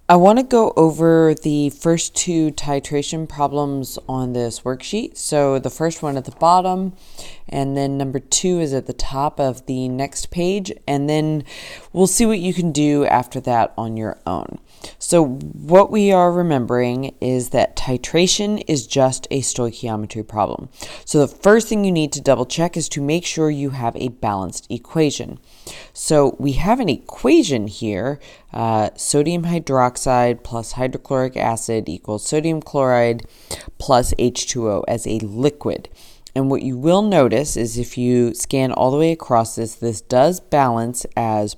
I want to go over the first two titration problems on this worksheet. So the first one at the bottom, and then number 2 is at the top of the next page, and then we'll see what you can do after that on your own. So what we are remembering is that titration is just a stoichiometry problem. So the first thing you need to double check is to make sure you have a balanced equation. So we have an equation here, sodium hydroxide plus hydrochloric acid equals sodium chloride plus H2O as a liquid. And what you will notice is if you scan all the way across this does balance as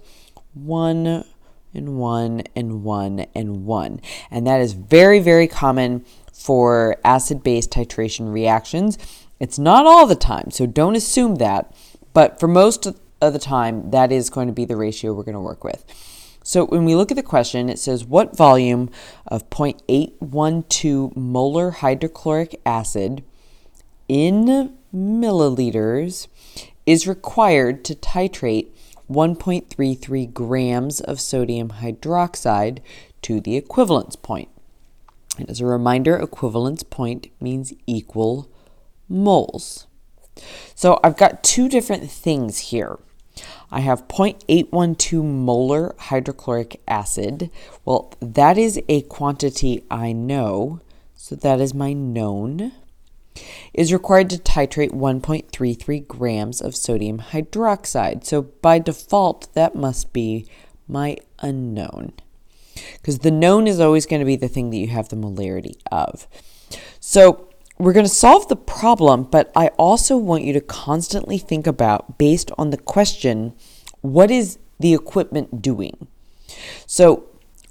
1 and 1 and 1 and 1. And that is very, very common for acid-base titration reactions. It's not all the time, so don't assume that. But for most of the time, that is going to be the ratio we're going to work with. So when we look at the question, it says, what volume of 0.812 molar hydrochloric acid in milliliters is required to titrate 1.33 grams of sodium hydroxide to the equivalence point. And as a reminder, equivalence point means equal moles. So I've got two different things here. I have 0.812 molar hydrochloric acid. Well, that is a quantity I know, so that is my known. Is required to titrate 1.33 grams of sodium hydroxide. So by default, that must be my unknown, because the known is always going to be the thing that you have the molarity of. So we're going to solve the problem, but I also want you to constantly think about, based on the question, what is the equipment doing? So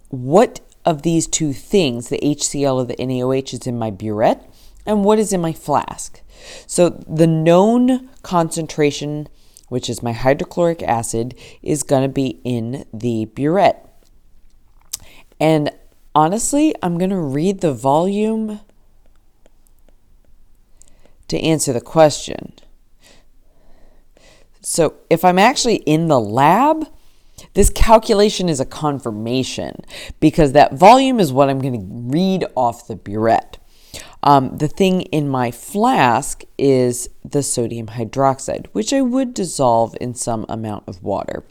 what of these two things, the HCl or the NaOH, is in my burette, and what is in my flask? So the known concentration, which is my hydrochloric acid, is going to be in the burette. And honestly, I'm going to read the volume to answer the question. So if I'm actually in the lab, this calculation is a confirmation, because that volume is what I'm going to read off the burette. The thing in my flask is the sodium hydroxide, which I would dissolve in some amount of water.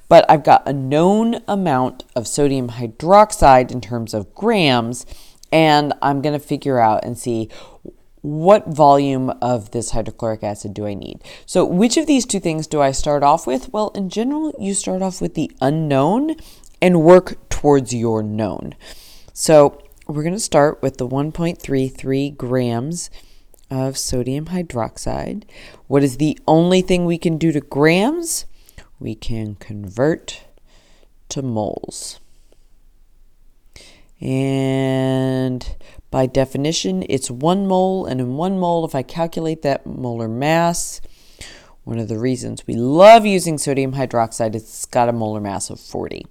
But I've got a known amount of sodium hydroxide in terms of grams, and I'm going to figure out and see what volume of this hydrochloric acid do I need. So which of these two things do I start off with? Well, in general, you start off with the unknown and work towards your known. So we're going to start with the 1.33 grams of sodium hydroxide. What is the only thing we can do to grams? We can convert to moles. And by definition, it's 1 mole, and in 1 mole, if I calculate that molar mass, one of the reasons we love using sodium hydroxide is it's got a molar mass of 40.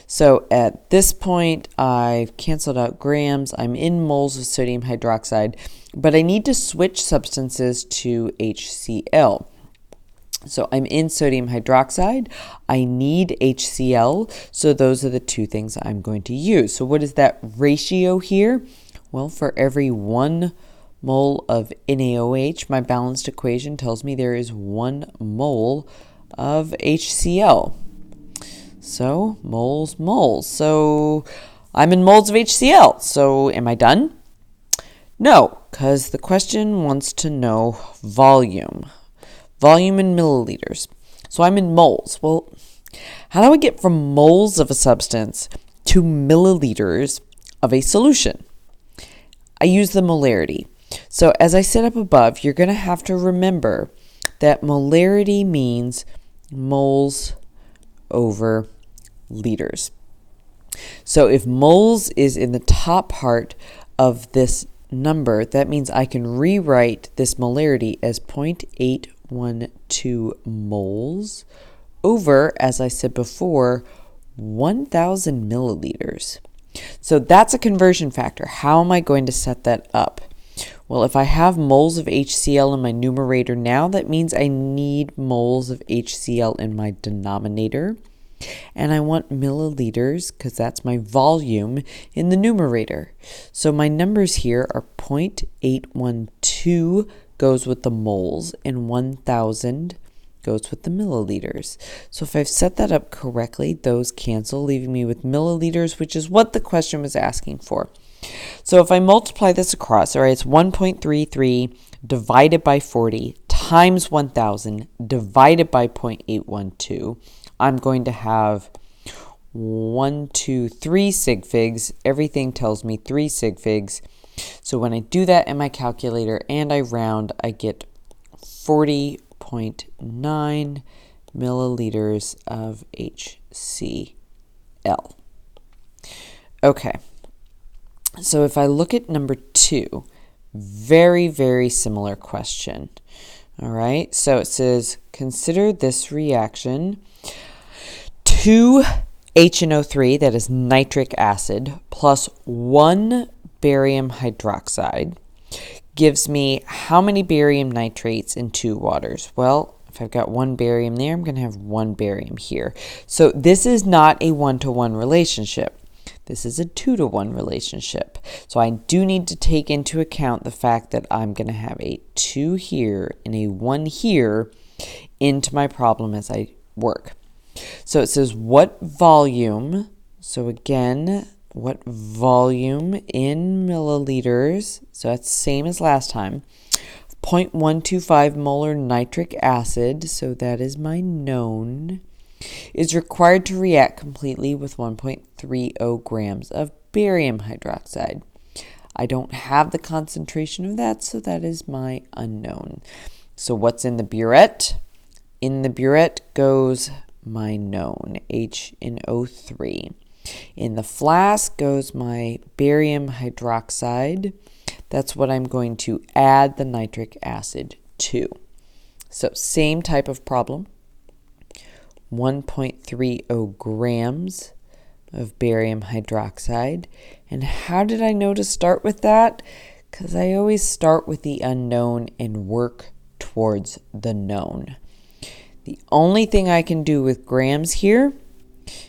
So at this point, I've canceled out grams. I'm in moles of sodium hydroxide, but I need to switch substances to HCl. So I'm in sodium hydroxide. I need HCl. So those are the two things I'm going to use. So what is that ratio here? Well, for every 1 mole of NaOH, my balanced equation tells me there is 1 mole of HCl. So moles, moles. So I'm in moles of HCl. So am I done? No, because the question wants to know volume. Volume in milliliters. So I'm in moles. Well, how do I get from moles of a substance to milliliters of a solution? I use the molarity. So as I said up above, you're going to have to remember that molarity means moles over liters. So if moles is in the top part of this number, that means I can rewrite this molarity as 0.812 moles over, as I said before, 1,000 milliliters. So that's a conversion factor. How am I going to set that up? Well, if I have moles of HCl in my numerator now, that means I need moles of HCl in my denominator. and I want milliliters because that's my volume in the numerator. So my numbers here are 0.812 goes with the moles and 1,000 goes with the milliliters. So if I've set that up correctly, those cancel, leaving me with milliliters, which is what the question was asking for. So if I multiply this across, all right, it's 1.33 divided by 40 times 1,000 divided by 0.812. I'm going to have 1, 2, 3 sig figs. Everything tells me 3 sig figs. So when I do that in my calculator and I round, I get 40.9 milliliters of HCl. Okay. So if I look at number 2, very, very similar question. All right, so it says, consider this reaction. 2 HNO3, that is nitric acid, plus 1 barium hydroxide gives me how many barium nitrates in 2 waters? Well, if I've got 1 barium there, I'm going to have 1 barium here. So this is not a 1-to-1 relationship. This is a 2-to-1 relationship. So I do need to take into account the fact that I'm going to have a 2 here and a 1 here into my problem as I work. So it says what volume, so again, what volume in milliliters, so that's the same as last time, 0.125 molar nitric acid, so that is my known, is required to react completely with 1.30 grams of barium hydroxide. I don't have the concentration of that, so that is my unknown. So what's in the burette? In the burette goes my known, HNO3. In the flask goes my barium hydroxide. That's what I'm going to add the nitric acid to. So same type of problem. 1.30 grams of barium hydroxide. And how did I know to start with that? Because I always start with the unknown and work towards the known. The only thing I can do with grams here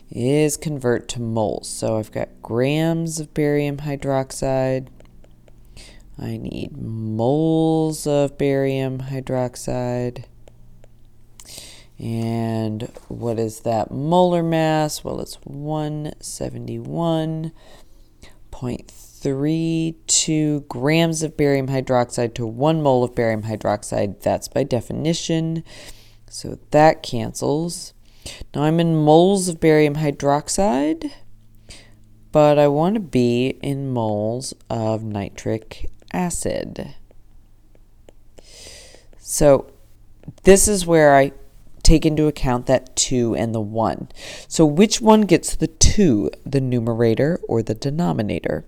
is convert to moles. So I've got grams of barium hydroxide. I need moles of barium hydroxide. And what is that molar mass? Well, it's 171.32 grams of barium hydroxide to 1 mole of barium hydroxide. That's by definition. So that cancels. Now I'm in moles of barium hydroxide, but I want to be in moles of nitric acid. So this is where I take into account that 2 and the 1. So which one gets the 2, the numerator or the denominator?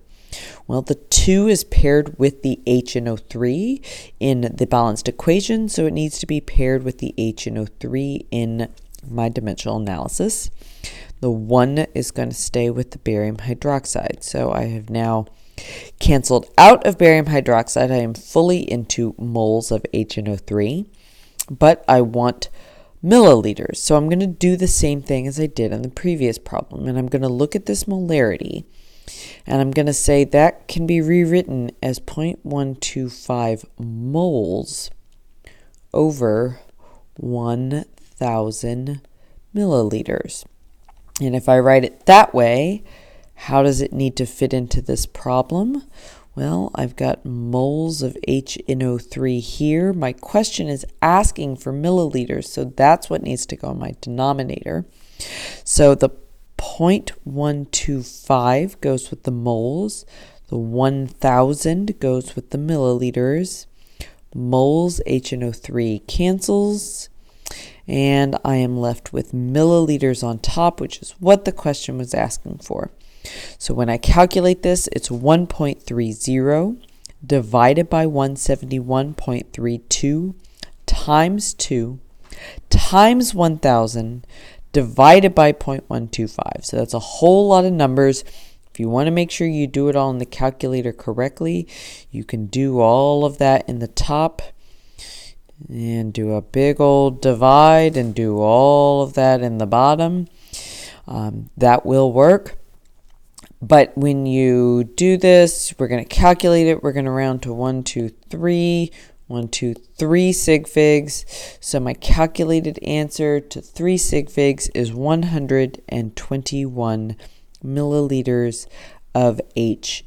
Well, the 2 is paired with the HNO3 in the balanced equation, so it needs to be paired with the HNO3 in my dimensional analysis. The 1 is going to stay with the barium hydroxide. So I have now canceled out of barium hydroxide. I am fully into moles of HNO3, but I want milliliters. So I'm going to do the same thing as I did in the previous problem, and I'm going to look at this molarity, and I'm going to say that can be rewritten as 0.125 moles over 1,000 milliliters. And if I write it that way, how does it need to fit into this problem? Well, I've got moles of HNO3 here. My question is asking for milliliters, so that's what needs to go in my denominator. So the 0.125 goes with the moles. The 1,000 goes with the milliliters. Moles HNO3 cancels. And I am left with milliliters on top, which is what the question was asking for. So when I calculate this, it's 1.30 divided by 171.32 times 2 times 1,000 divided by 0.125. So that's a whole lot of numbers. If you want to make sure you do it all in the calculator correctly, you can do all of that in the top and do a big old divide and do all of that in the bottom. That will work. But when you do this, we're going to calculate it. We're going to round to 1, 2, 3. 1, 2, 3 sig figs. So my calculated answer to 3 sig figs is 121 milliliters of HNO3.